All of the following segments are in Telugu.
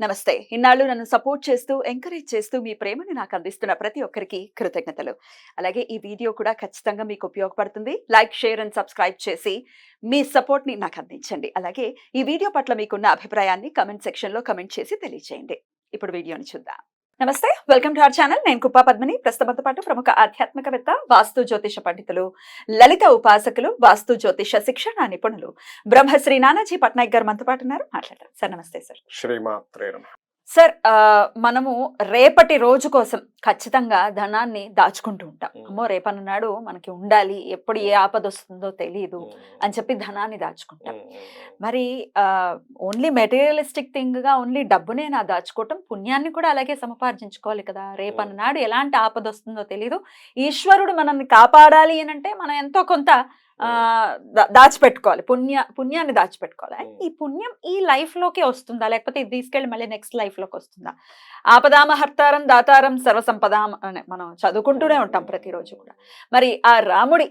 నమస్తే. ఇన్నాళ్ళు నన్ను సపోర్ట్ చేస్తూ, ఎంకరేజ్ చేస్తూ మీ ప్రేమని నాకు అందిస్తున్న ప్రతి ఒక్కరికి కృతజ్ఞతలు. అలాగే ఈ వీడియో కూడా ఖచ్చితంగా మీకు ఉపయోగపడుతుంది. లైక్, షేర్ అండ్ సబ్స్క్రైబ్ చేసి మీ సపోర్ట్‌ని నాకు అందించండి. అలాగే ఈ వీడియో పట్ల మీకున్న అభిప్రాయాన్ని కామెంట్ సెక్షన్‌లో కామెంట్ చేసి తెలియజేయండి. ఇప్పుడు వీడియోని చూద్దాం. నమస్తే, వెల్కమ్ టు అవర్ ఛానల్. నేను కుప్పా పద్మిని. ప్రస్తుతంతో పాటు ప్రముఖ ఆధ్యాత్మికవేత్త, వాస్తు జ్యోతిష పండితులు, లలిత ఉపాసకులు, వాస్తు జ్యోతిష శిక్షణ నిపుణులు బ్రహ్మశ్రీ నానాజీ పట్నాయక్ గారు మనతో పాటు ఉన్నారు. మాట్లాడతారు. సార్ నమస్తే సార్. శ్రీమాత్రే నమః. సార్, మనము రేపటి రోజు కోసం ఖచ్చితంగా ధనాన్ని దాచుకుంటూ ఉంటాం. అమ్మో రేపన్నాడు మనకి ఉండాలి, ఎప్పుడు ఏ ఆపద వస్తుందో తెలియదు అని చెప్పి ధనాన్ని దాచుకుంటాం. మరి ఓన్లీ మెటీరియలిస్టిక్ థింగ్ గా ఓన్లీ డబ్బునే నా దాచుకోవటం, పుణ్యాన్ని కూడా అలాగే సముపార్జించుకోవాలి కదా. రేపన్నాడు ఎలాంటి ఆపద వస్తుందో తెలియదు. ఈశ్వరుడు మనల్ని కాపాడాలి అని అంటే మనం ఎంతో కొంత దాచిపెట్టుకోవాలి, పుణ్యాన్ని దాచిపెట్టుకోవాలి. ఈ పుణ్యం ఈ లైఫ్ లోకే వస్తుందా, లేకపోతే ఇది తీసుకెళ్ళి మళ్ళీ నెక్స్ట్ లైఫ్ లోకి వస్తుందా? ఆపదామహర్తారం దాతారం సర్వసంపదాం అని మనం చదువుకుంటూనే ఉంటాం ప్రతిరోజు కూడా. మరి ఆ రాముడి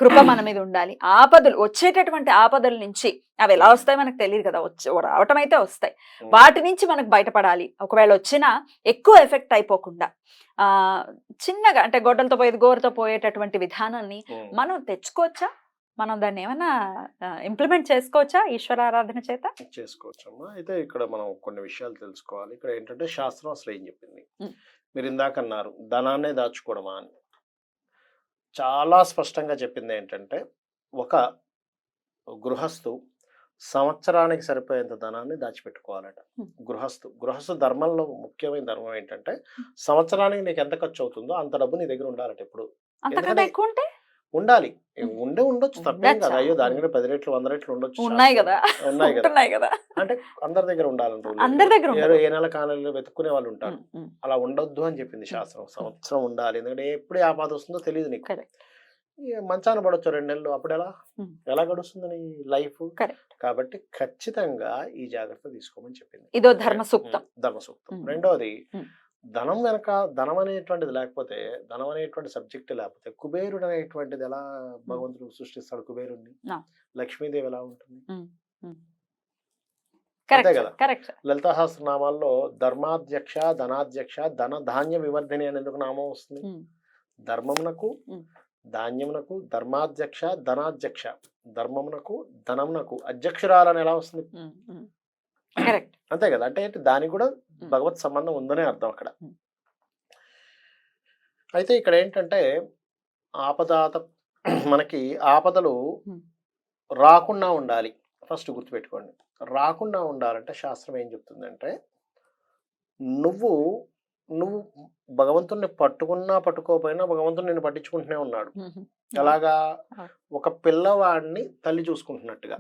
కృప మన మీద ఉండాలి. ఆపదలు, వచ్చేటటువంటి ఆపదల నుంచి అవి ఎలా వస్తాయి మనకు తెలియదు కదా, రావటం అయితే వస్తాయి. వాటి నుంచి మనకు బయటపడాలి. ఒకవేళ వచ్చినా ఎక్కువ ఎఫెక్ట్ అయిపోకుండా చిన్నగా, అంటే గొడ్డలతో పోయేది గోరుతో పోయేటటువంటి విధానాన్ని మనం తెచ్చుకోవచ్చా? మనం దాన్ని ఏమైనా ఇంప్లిమెంట్ చేసుకోవచ్చా ఈశ్వరారాధన చేత? చేసుకోవచ్చమ్మా. అయితే ఇక్కడ మనం కొన్ని విషయాలు తెలుసుకోవాలి. ఇక్కడ ఏంటంటే శాస్త్రం అసలు ఏం చెప్పింది, మీరు ఇందాక అన్నారు ధనాన్నే దాచుకోవడమా అని. చాలా స్పష్టంగా చెప్పింది ఏంటంటే, ఒక గృహస్థు సంవత్సరానికి సరిపోయేంత ధనాన్ని దాచిపెట్టుకోవాలట. గృహస్థు ధర్మంలో ముఖ్యమైన ధర్మం ఏంటంటే, సంవత్సరానికి నీకు ఎంత ఖర్చు అవుతుందో అంత డబ్బు నీ దగ్గర ఉండాలట ఎప్పుడు. ఉండాలి, ఉండొచ్చు, తప్పేం కదా. అయ్యో దాని కూడా 10 రెట్లు 100 రెట్లు ఉండొచ్చు, ఉన్నాయి కదా. అంటే అందరి దగ్గర ఉండాలంటారు. ఏ నెల కానెలు వెతుక్కునే వాళ్ళు ఉంటారు. అలా ఉండొద్దు అని చెప్పింది శాస్త్రం. సంవత్సరం ఉండాలి. ఎందుకంటే ఎప్పుడు ఆపద వస్తుందో తెలియదు నీకు. మంచాన పడొచ్చు 2 నెలలు, అప్పుడు ఎలా గడుస్తుంది నీ లైఫ్. కాబట్టి ఖచ్చితంగా ఈ జాగ్రత్త తీసుకోమని చెప్పింది. ఇదో ధర్మ సూక్తం. రెండోది, ధనం వెనక ధనం అనేటువంటిది లేకపోతే, ధనం అనేటువంటి సబ్జెక్ట్ లేకపోతే, కుబేరుడు అనేటువంటిది ఎలా భగవంతుడు సృష్టిస్తాడు కుబేరుడిని? లక్ష్మీదేవి ఎలా ఉంటుంది? అంతే కదా. లలితా సహస్రనామాల్లో ధర్మాధ్యక్ష, ధనాధ్యక్ష, ధన ధాన్య వివర్ధిని అని ఎందుకు నామం వస్తుంది? ధర్మమునకు, ధాన్యమునకు, ధర్మాధ్యక్ష, ధనాధ్యక్ష, ధర్మమునకు, ధనమునకు అధ్యక్షురాలని ఎలా వస్తుంది? అంతే కదా. అంటే దానికి కూడా భగవత్ సంబంధం ఉందనే అర్థం అక్కడ. అయితే ఇక్కడ ఏంటంటే, మనకి ఆపదలు రాకుండా ఉండాలి. ఫస్ట్ గుర్తుపెట్టుకోండి, రాకుండా ఉండాలంటే శాస్త్రం ఏం చెప్తుందంటే, నువ్వు భగవంతుడిని పట్టుకున్నా పట్టుకోపోయినా భగవంతుడు నిన్ను పట్టించుకుంటూనే ఉన్నాడు. ఎలాగా? ఒక పిల్లవాడిని తల్లి చూసుకుంటున్నట్టుగా.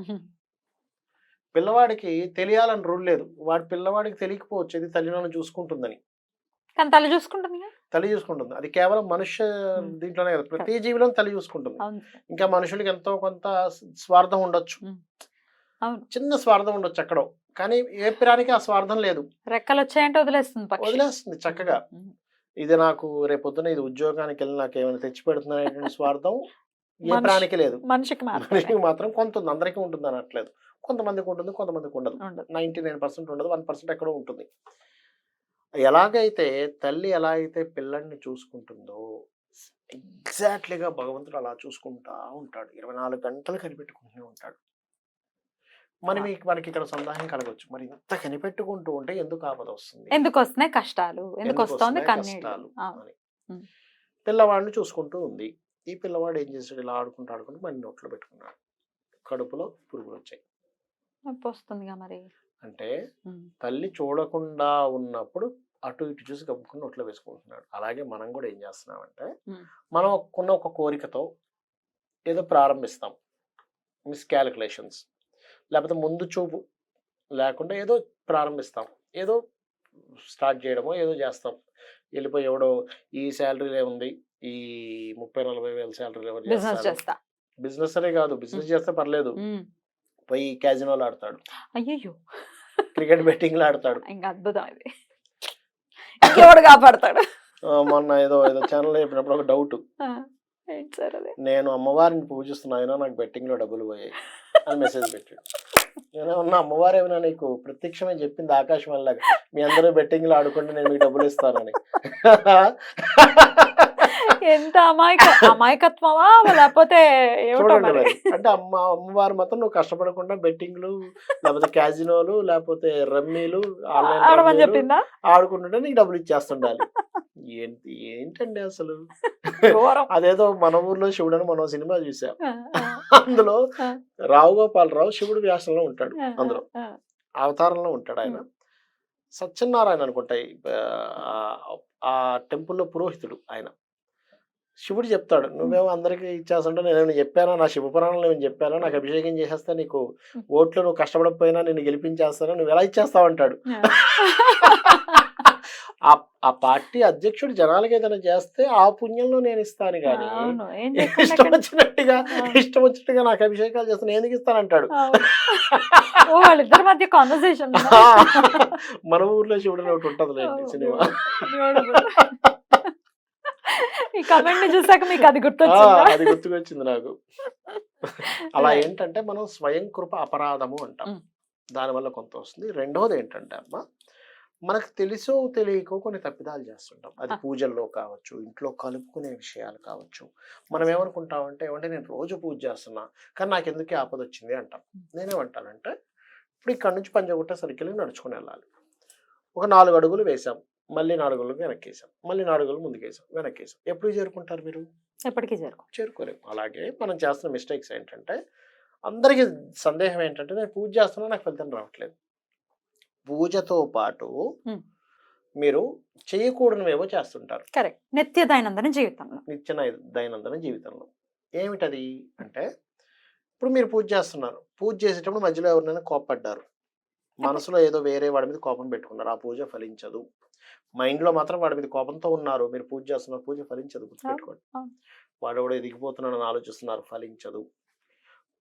పిల్లవాడికి తెలియాలని రూల్ లేదు. పిల్లవాడికి తెలియకపోవచ్చు ఇది తల్లి నన్ను చూసుకుంటుందని. తల్లి చూసుకుంటుంది. అది కేవలం మనుష్య దీంట్లోనే కదా, ప్రతి జీవిలో తల్లి చూసుకుంటుంది. ఇంకా మనుషులకి ఎంతో కొంత స్వార్థం ఉండొచ్చు, చిన్న స్వార్థం ఉండొచ్చు ఎక్కడో, కానీ ఏ ప్రాణికి ఆ స్వార్థం లేదు. రెక్కలు వచ్చాయంటే వదిలేస్తుంది చక్కగా. ఇది నాకు రేపొద్దున ఇది ఉద్యోగానికి వెళ్ళి నాకు ఏమైనా తెచ్చి పెడుతున్న స్వార్థం ఏ ప్రాణికి లేదు. మనిషికి మాత్రం కొంత ఉంది, అందరికీ ఉంటుంది అనట్లేదు. కొంతమందికి ఉంటుంది, కొంతమందికి ఉండదు. 99% ఉండదు, 1% ఎక్కడో ఉంటుంది. ఎలాగైతే తల్లి ఎలా అయితే పిల్లల్ని చూసుకుంటుందో ఎగ్జాక్ట్లీగా భగవంతుడు అలా చూసుకుంటా ఉంటాడు. 24 గంటలు కనిపెట్టుకుంటూనే ఉంటాడు. మనకి ఇక్కడ సందేహం కలగవచ్చు, మరి ఇంత కనిపెట్టుకుంటూ ఉంటే ఎందుకు ఆపద వస్తుంది, ఎందుకు వస్తున్నాయి కష్టాలు, ఎందుకు వస్తుంది కష్టాలు అని. పిల్లవాడిని చూసుకుంటూ ఉంది. ఈ పిల్లవాడు ఏం చేశాడు, ఇలా ఆడుకుంటూ మన నోట్లో పెట్టుకున్నాడు. కడుపులో పురుగులు వచ్చాయి. మరి అంటే తల్లి చూడకుండా ఉన్నప్పుడు అటు ఇటు చూసి గమ్ముకుని నోట్లో వేసుకుంటున్నాడు. అలాగే మనం కూడా ఏం చేస్తున్నామంటే, మనం ఒక కోరికతో ఏదో ప్రారంభిస్తాం, మిస్కాలిక్యులేషన్స్, లేకపోతే ముందు చూపు లేకుండా ఏదో ప్రారంభిస్తాం, ఏదో స్టార్ట్ చేయడమో ఏదో చేస్తాం. వెళ్ళిపోయి ఎవడో ఈ శాలరీలే ఉంది, ఈ 30-40 వేల శాలరీ ఎవరు చేస్తారు, బిజినెస్ అనే కాదు, బిజినెస్ చేస్తే పర్లేదు, పోయి క్యాజినోలు ఆడతాడు, అయ్యో క్రికెట్ బెట్టింగ్లు ఆడతాడు, ఇంకా అద్భుతం ఇది, ఇంకెవడు కాపాడతాడు. మొన్న ఏదో ఛానల్ చెప్పినప్పుడు ఒక డౌట్, ఏంటి సార్ అది? నేను అమ్మవారిని పూజిస్తున్నా అయినా నాకు బెట్టింగ్ లో డబ్బులు పోయాయి అని మెసేజ్ పెట్టాడు. నేనేమన్నా అమ్మవారు ఏమైనా నీకు ప్రత్యక్షమే చెప్పింది ఆకాశం వల్లగా మీ అందరూ బెట్టింగ్ లో ఆడుకుంటే నేను మీకు డబ్బులు ఇస్తానని. ఎంత అమాయకత్వమా లేకపోతే ఏమిటో చూడండి మరి. మరి అంటే అమ్మవారు మాత్రం నువ్వు కష్టపడకుండా బెట్టింగ్లు లేకపోతే క్యాజినోలు లేకపోతే రమ్మీలు ఆన్లైన్ ఆడమని రమ్మీలు చెప్పిందా? ఆడుకుంటుంటే నీకు డబ్బులు ఇచ్చేస్తుండాలి. ఏంటండి అసలు ఘోరం. అదేదో మన ఊర్లో శివుడు అని మనం సినిమా చూసాం. ఆ, ఆ, అందులో ఆ, రావు గోపాలరావు శివుడు వ్యాసంలో ఉంటాడు. ఆ, అందులో ఆ, అవతారంలో ఉంటాడు ఆయన. సత్యనారాయణ అనుకుంటా ఆ టెంపుల్లో పురోహితుడు ఆయన. శివుడు చెప్తాడు నువ్వేమో అందరికి ఇచ్చేస్తుంటే నేను చెప్పానా నా శివపురాణంలో నేను చెప్పానా నాకు అభిషేకం చేసేస్తా నీకు ఓట్లు నువ్వు కష్టపడకపోయినా నిన్ను గెలిపించేస్తానా నువ్వు ఎలా ఇచ్చేస్తావు అంటాడు. ఆ పార్టీ అధ్యక్షుడు జనాలకి ఏదైనా చేస్తే ఆ పుణ్యంలో నేను ఇస్తాను కానీ అవును, ఏం ఇష్టం వచ్చినట్టుగా నాకు అభిషేకాలు చేస్తాను నేను ఎందుకు ఇస్తానంటాడు. ఓ వాళ్ళిద్దరి మధ్య కాన్వర్సేషన్. మన ఊర్లో శివుడు ఒకటి ఉంటది సినిమా. ఈ కమెంట్ ని చూసాక మీకు అది గుర్తొచ్చిందా? అది గుర్తుకొచ్చింది నాకు. అలా ఏంటంటే మనం స్వయం కృప అపరాధము అంటాం. దానివల్ల కొంత వస్తుంది. రెండోది ఏంటంటే అమ్మ మనకు తెలుసో తెలియకో కొన్ని తప్పిదాలు చేస్తుంటాం. అది పూజల్లో కావచ్చు ఇంట్లో కలుపుకునే విషయాలు కావచ్చు. మనం ఏమనుకుంటామంటే ఏమంటే నేను రోజు పూజ చేస్తున్నా కానీ నాకు ఎందుకు ఆపద వచ్చింది అంటాం. నేనేమంటానంటే ఇప్పుడు ఇక్కడ నుంచి పంజగుట్ట సర్కిల్ నడుచుకుని వెళ్ళాలి. ఒక 4 అడుగులు వేసాం మళ్ళీ 4 అడుగులు వెనక్కేసాం మళ్ళీ 4 అడుగులు ముందుకేసాం వెనక్కేసాం ఎప్పుడు చేరుకుంటారు మీరు? ఎప్పటికీ చేరుకోలేము. అలాగే మనం చేస్తున్న మిస్టేక్స్ ఏంటంటే అందరికీ సందేహం ఏంటంటే నేను పూజ చేస్తున్నా నాకు ఫలితం రావట్లేదు. పూజతో పాటు మీరు చేయకూడనివేవో చేస్తుంటారు. కరెక్ట్. నిత్య దైనందిన జీవితంలో ఏమిటది అంటే ఇప్పుడు మీరు పూజ చేస్తున్నారు. పూజ చేసేటప్పుడు మధ్యలో ఎవరినైనా కోపడ్డారు. మనసులో ఏదో వేరే వాడి మీద కోపం పెట్టుకున్నారు. ఆ పూజ ఫలించదు. మైండ్లో మాత్రం వాడి మీద కోపంతో ఉన్నారు. మీరు పూజ చేస్తున్నారు. పూజ ఫలించదు. గుర్తుపెట్టుకోండి. వాడు కూడా ఎదిగిపోతున్నాడని ఆలోచిస్తున్నారు. ఫలించదు.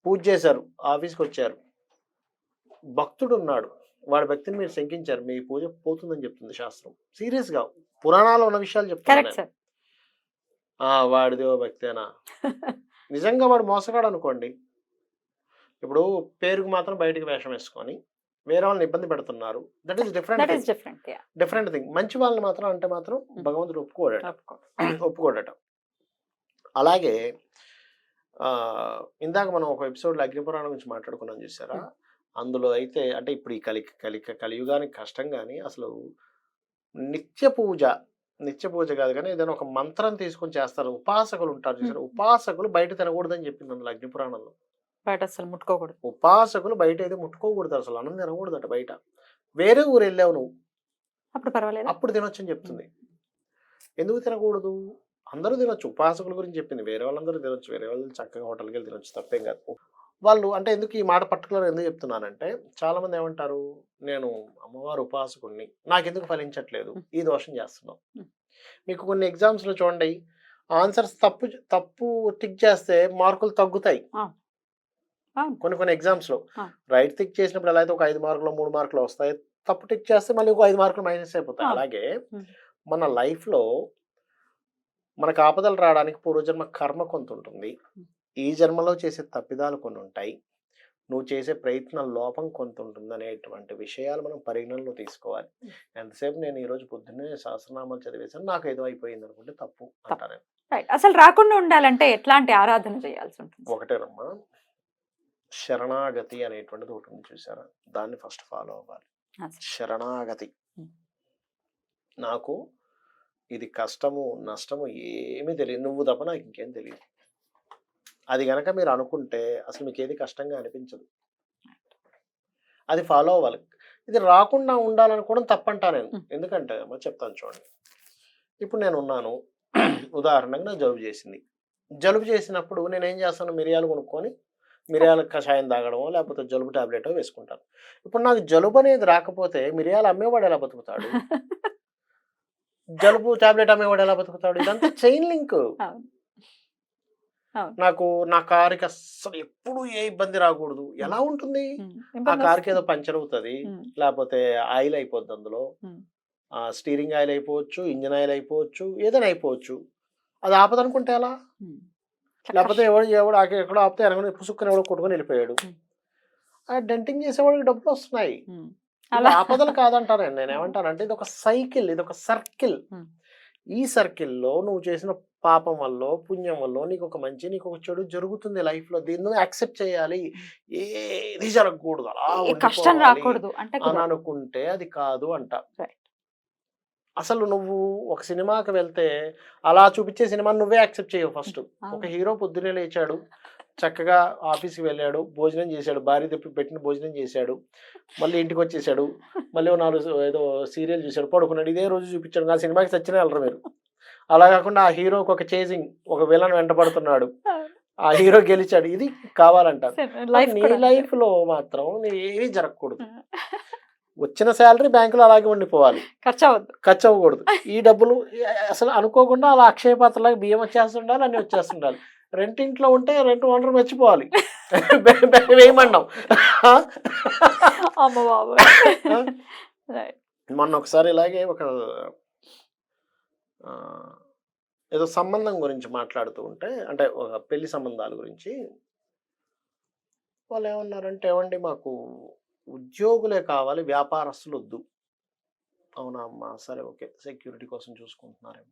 పూజ చేశారు. ఆఫీస్కి వచ్చారు. భక్తుడు ఉన్నాడు. వాడి భక్తిని మీరు శంకించారు. మీ పూజ పోతుందని చెప్తుంది శాస్త్రం. సీరియస్గా పురాణాల్లో ఉన్న విషయాలు చెప్తాను. వాడిదో భక్తేనా? నిజంగా వాడు మోసగాడు అనుకోండి. ఇప్పుడు పేరుకు మాత్రం బయటికి వేషం వేసుకొని వేరే వాళ్ళని ఇబ్బంది పెడుతున్నారు. That is different thing. మంచి వాళ్ళని మాత్రం అంటే మాత్రం భగవంతుడు ఒప్పుకోడట. అలాగే ఇందాక మనం ఒక ఎపిసోడ్లో అగ్నిపురాణం గురించి మాట్లాడుకున్నాం చూసారా? అందులో అయితే అంటే ఇప్పుడు ఈ కలియుగానికి కష్టం కానీ అసలు నిత్య పూజ కాదు కానీ ఏదైనా ఒక మంత్రం తీసుకొని చేస్తారు. ఉపాసకులు ఉంటారు చూసారు. ఉపాసకులు బయట తినకూడదని చెప్పింది అందులో అగ్నిపురాణంలో. బయట అసలు ముట్టుకోకూడదు. ఉపాసకులు బయట అయితే ముట్టుకోకూడదు. అసలు అన్నం తినకూడదట. బయట వేరే ఊరు వెళ్ళావు నువ్వు అప్పుడు పర్వాలేదు అప్పుడు తినొచ్చు అని చెప్తుంది. ఎందుకు తినకూడదు? అందరూ తినొచ్చు. ఉపాసకుల గురించి చెప్పింది. వేరే వాళ్ళందరూ తినొచ్చు. వేరే వాళ్ళు చక్కగా హోటల్కి వెళ్ళి తినొచ్చు. తప్పేం కాదు. వాళ్ళు అంటే ఎందుకు ఈ మాట పర్టికులర్ ఎందుకు చెప్తున్నానంటే చాలా మంది ఏమంటారు నేను అమ్మవారు ఉపాసకుడిని నాకెందుకు ఫలించట్లేదు ఈ దోషం చేస్తున్నాం. మీకు కొన్ని ఎగ్జామ్స్లో చూడండి ఆన్సర్స్ తప్పు టిక్ చేస్తే మార్కులు తగ్గుతాయి. కొన్ని ఎగ్జామ్స్లో రైట్ టిక్ చేసినప్పుడు ఎలా అయితే ఒక 5 మార్కులు 3 మార్కులు వస్తాయి. తప్పు టిక్ చేస్తే మళ్ళీ ఒక 5 మార్కులు మైనస్ అయిపోతాయి. అలాగే మన లైఫ్లో మనకు ఆపదలు రావడానికి పూర్వజన్మ కర్మ కొంత ఉంటుంది. ఈ జన్మలో చేసే తప్పిదాలు కొన్ని ఉంటాయి. నువ్వు చేసే ప్రయత్నం లోపం కొంత ఉంటుంది అనేటువంటి విషయాలు మనం పరిగణనలో తీసుకోవాలి. ఎంతసేపు నేను ఈరోజు పొద్దున్నే సహస్రనామాలు చదివేశాను నాకు ఏదో అయిపోయింది అనుకుంటే తప్పు అంటారు. అసలు రాకుండా ఉండాలంటే ఎట్లాంటి ఆరాధన చేయాల్సి ఉంటుంది? ఒకటేనమ్మా శరణాగతి అనేటువంటిది ఒకటి ఉంది చూసారా? దాన్ని ఫస్ట్ ఫాలో అవ్వాలి. శరణాగతి. నాకు ఇది కష్టము నష్టము ఏమీ తెలియదు నువ్వు తప్ప నాకు ఇంకేం తెలియదు. అది గనక మీరు అనుకుంటే అసలు మీకు ఏది కష్టంగా అనిపించదు. అది ఫాలో అవ్వాలి. ఇది రాకుండా ఉండాలనుకోవడం తప్పంటా నేను. ఎందుకంటే చెప్తాను చూడండి. ఇప్పుడు నేను ఉన్నాను ఉదాహరణకు నాకు జలుబు చేసింది. జలుబు చేసినప్పుడు నేను ఏం చేస్తాను మిరియాలు కొనుక్కొని మిరియాల కషాయం తాగడమో లేకపోతే జలుబు టాబ్లెట్ వేసుకుంటాను. ఇప్పుడు నాకు జలుబు అనేది రాకపోతే మిరియాలు అమ్మేవాడు ఎలా బతుకుతాడు? జలుబు టాబ్లెట్ అమ్మేవాడు ఎలా బతుకుతాడు? ఇదంతా చైన్ లింక్. నాకు నా కారుకి అస్సలు ఎప్పుడు ఏ ఇబ్బంది రాకూడదు. ఎలా ఉంటుంది? ఆ కారుకి ఏదో పంచర్ అవుతుంది లేకపోతే ఆయిల్ అయిపోద్ది. అందులో స్టీరింగ్ ఆయిల్ అయిపోవచ్చు ఇంజిన్ ఆయిల్ అయిపోవచ్చు ఏదైనా అయిపోవచ్చు. అది ఆపదనుకుంటే ఎలా? లేకపోతే ఎవడు ఎక్కడో ఆపితే వెనక పుసుక్కుని ఎవడో కొట్టుకొని వెళ్ళిపోయాడు. ఆ డెంటింగ్ చేసేవాడికి డబ్బులు వస్తున్నాయి. అలా ఆపదలు కాదంటానండి. నేను ఏమంటానంటే ఇది ఒక సైకిల్, ఇది ఒక సర్కిల్. ఈ సర్కిల్లో నువ్వు చేసిన పాపం వల్ల పుణ్యం వల్ల నీకు ఒక మంచి నీకు ఒక చెడు జరుగుతుంది లైఫ్ లో. దీన్ని యాక్సెప్ట్ చేయాలి. ఏది జరగకూడదు, అలా కష్టం రాకూడదు అంటే అని అనుకుంటే అది కాదు అంట. అసలు నువ్వు ఒక సినిమాకి వెళ్తే అలా చూపించే సినిమాని నువ్వే యాక్సెప్ట్ చేయవు. ఫస్ట్ ఒక హీరో పొద్దునే లేచాడు, చక్కగా ఆఫీస్కి వెళ్ళాడు, భోజనం చేశాడు, భార్య తెప్పి పెట్టిన భోజనం చేశాడు, మళ్ళీ ఇంటికి వచ్చేసాడు, మళ్ళీ 4 ఏదో సీరియల్ చూశాడు, పడుకున్నాడు, ఇదే రోజు చూపించాడు. ఆ సినిమాకి సచ్చినా వెళ్ళరు మీరు. అలా కాకుండా ఆ హీరోకి ఒక చేజింగ్, ఒక విలన్ వెంటబడుతున్నాడు, ఆ హీరో గెలిచాడు, ఇది కావాలంటారు. నీ లైఫ్ లో మాత్రం ఏమీ జరగకూడదు. వచ్చిన శాలరీ బ్యాంకులో అలాగే ఉండిపోవాలి, ఖర్చు అవ్వకూడదు. ఈ డబ్బులు అసలు అనుకోకుండా అలా అక్షయ పాత్రలాగా బియ్యం వచ్చేస్తుండాలి, అన్ని వచ్చేస్తుండాలి. రెంట్ ఇంట్లో ఉంటే రెంట్ ఓనర్ మర్చిపోవాలి, వేయమన్నాం. మొన్న ఒకసారి ఇలాగే ఒక ఏదో సంబంధం గురించి మాట్లాడుతూ ఉంటే, అంటే ఒక పెళ్లి సంబంధాల గురించి, వాళ్ళు ఏమన్నారంటే, ఏమండి మాకు ఉద్యోగులే కావాలి, వ్యాపారస్తులు వద్దు. అవునా అమ్మా, సరే ఓకే, సెక్యూరిటీ కోసం చూసుకుంటున్నారేమో,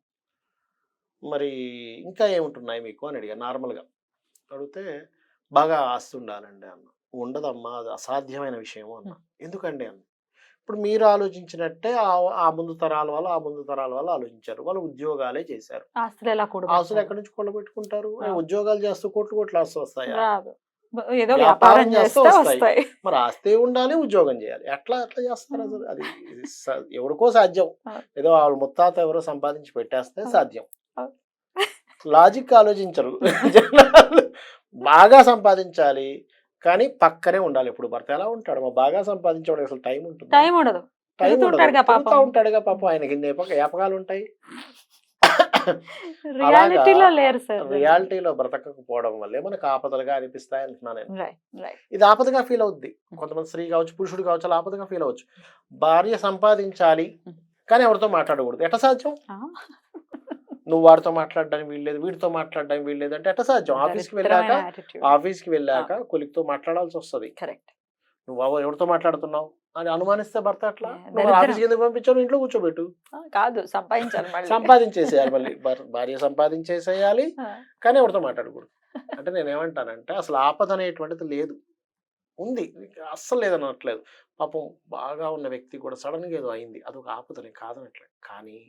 మరి ఇంకా ఏముంటున్నాయి మీకు అని అడిగా. నార్మల్గా అడిగితే బాగా ఆస్తి ఉండాలండి అన్న. ఉండదమ్మా, అది అసాధ్యమైన విషయము అన్న. ఎందుకండి అన్న. ఇప్పుడు మీరు ఆలోచించినట్టే ఆ ముందు తరాల వాళ్ళు ఆలోచించారు. వాళ్ళు ఉద్యోగాలే చేశారు. ఆస్తులు ఎక్కడి నుంచి కొల్లబెట్టుకుంటారు? ఉద్యోగాలు చేస్తూ కోట్లు ఆస్తులు వస్తాయా? వ్యాపారం చేస్తూ వస్తాయి. మరి ఆస్తి ఉండాలి, ఉద్యోగం చేయాలి. ఎట్లా చేస్తారు అసలు? అది ఎవరికో సాధ్యం. ఏదో వాళ్ళు ముత్తాత ఎవరో సంపాదించి పెట్టేస్తే సాధ్యం. లాజిక్ ఆలోచించరు జనాలు. బాగా సంపాదించాలి కానీ పక్కనే ఉండాలి. ఇప్పుడు భర్త ఎలా ఉంటాడు? బాగా సంపాదించేవాడు అసలు టైం ఉంటుంది? టైం ఉండదు, తిరుగుతూ ఉంటాడుగా పాపం. ఆయనకి ఇన్ని ఏపకాలు ఉంటాయి. రియాలిటీలో బ్రతకకపోవడం వల్లే మనకు ఆపదలుగా అనిపిస్తాయి అంటున్నాను నేను. ఇది ఆపదగా ఫీల్ అవుద్ది. కొంతమంది స్త్రీ కావచ్చు, పురుషుడు కావచ్చు, అలా ఆపదగా ఫీల్ అవ్వచ్చు. భార్య సంపాదించాలి కానీ ఎవరితో మాట్లాడకూడదు. ఎట్ట సాధ్యం? నువ్వు వాడితో మాట్లాడడానికి వీల్లేదు, వీడితో మాట్లాడడానికి వీల్లేదు అంటే ఎట్ట సాధ్యం? ఆఫీస్కి వెళ్ళాక కొలిక్తో మాట్లాడాల్సి వస్తుంది. నువ్వు ఎవరితో మాట్లాడుతున్నావు అని అనుమానిస్తే భర్త అట్లా ఆఫీస్కి ఎందుకు పంపించావు, ఇంట్లో కూర్చోబెట్టు. కాదు, సంపాదించేసేయాలి. మళ్ళీ భార్య సంపాదించేసేయాలి కానీ ఎవరితో మాట్లాడకూడదు. అంటే నేను ఏమంటానంటే అసలు ఆపద అనేటువంటిది లేదు, ఉంది, అస్సలు లేదనట్లేదు. పాపం బాగా ఉన్న వ్యక్తి కూడా సడన్ గా ఏదో అయింది, అదొక ఆపదని కాదనట్లేదు. కానీ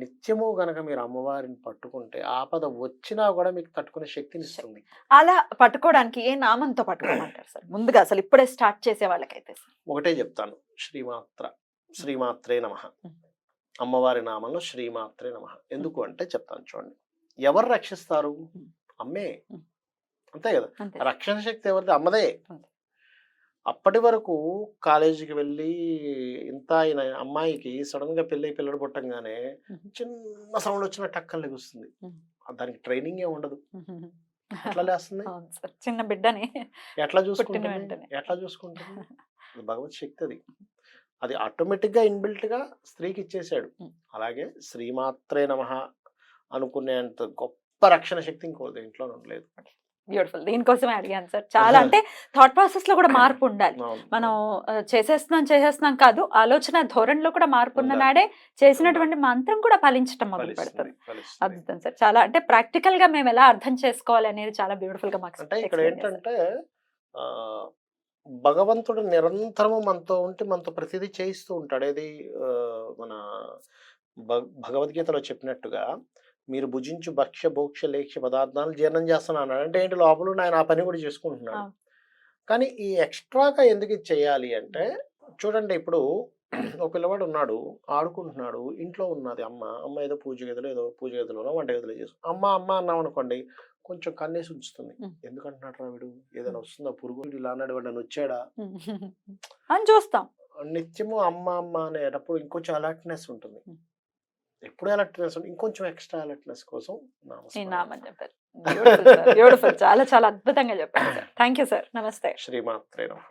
నిత్యము గనక మీరు అమ్మవారిని పట్టుకుంటే ఆపద వచ్చినా కూడా మీకు తట్టుకునే శక్తిని ఇస్తుంది. అలా పట్టుకోవడానికి ఏ నామంతో పట్టుకోమంటారు సార్ ముందుగా, అసలు ఇప్పుడే స్టార్ట్ చేసే వాళ్ళకైతే? ఒకటే చెప్తాను, శ్రీమాత్రే నమః. అమ్మవారి నామంలో శ్రీమాత్రే నమః. ఎందుకు అంటే చెప్తాను చూడండి. ఎవరు రక్షిస్తారు? అమ్మే, అంతే కదా. రక్షణ శక్తి ఎవరిది? అమ్మదే. అప్పటి వరకు కాలేజీకి వెళ్ళి ఇంత అయిన అమ్మాయికి సడన్ గా పిల్లడు పుట్టంగానే చిన్న సౌండ్ వచ్చిన టక్కన లెగుస్తుంది. దానికి ట్రైనింగ్ ఏ ఉండదు, ఎట్లా లేస్తుంది? చిన్న బిడ్డని ఎట్లా చూసుకుంటుంది? భగవత్ శక్తి అది. అది ఆటోమేటిక్ గా ఇన్బిల్ట్ గా స్త్రీకి ఇచ్చేసాడు. అలాగే శ్రీమాత్రే నమః అనుకునేంత గొప్ప రక్షణ శక్తి ఇంకో ఇంట్లో ఉండలేదు. బ్యూటిఫుల్. దీనికోసమే అడిగాను సార్. చాలా అంటే థాట్ ప్రాసెస్ లో కూడా మార్పు ఉండాలి. మనం చేసేస్తున్నాం కాదు, ఆలోచన ధోరణిలో కూడా మార్పు ఉన్న నాడే చేసినటువంటి మంత్రం కూడా ఫలించడం మొదలు పెడతారు. అద్భుతం సార్. చాలా అంటే ప్రాక్టికల్ గా మేము ఎలా అర్థం చేసుకోవాలి అనేది చాలా బ్యూటిఫుల్ గా మాకు. అంటే ఇక్కడ ఏంటంటే భగవంతుడు నిరంతరము మనతో ఉంటే మనతో ప్రతిదీ చేయిస్తూ ఉంటాడు. ఏది మన భగవద్గీతలో చెప్పినట్టుగా మీరు భుజించు భక్ష్య భోక్ష లేఖ్య పదార్థాలు జీర్ణం చేస్తున్నాను అంటే ఏంటి, లోపల ఆయన ఆ పని కూడా చేసుకుంటున్నాడు. కానీ ఈ ఎక్స్ట్రాగా ఎందుకు ఇది చేయాలి అంటే చూడండి, ఇప్పుడు ఒక పిల్లవాడు ఉన్నాడు, ఆడుకుంటున్నాడు, ఇంట్లో ఉన్నది అమ్మ ఏదో పూజ గదిలోనో వంట గదిలో చేసుకుంటాం. అమ్మ అన్నాం అనుకోండి, కొంచెం కన్నేసి ఉంచుతుంది. ఎందుకంటున్నాడు రా వీడు, ఏదైనా వస్తుందా, పురుగు ఇలా అన్నాడు, వాడు వచ్చాడా అని చూస్తాం. నిత్యము అమ్మ అనేటప్పుడు ఇంకొంచెం అలర్ట్నెస్ ఉంటుంది. ఎప్పుడు అలర్ట్నెస్ ఉంటుంది, ఇంకొంచెం ఎక్స్ట్రా అలర్ట్నెస్ కోసం నామం చెప్పారు. చాలా చాలా అద్భుతంగా చెప్పారు సార్. Thank you sir. నమస్తే. శ్రీమాత్రే నమః.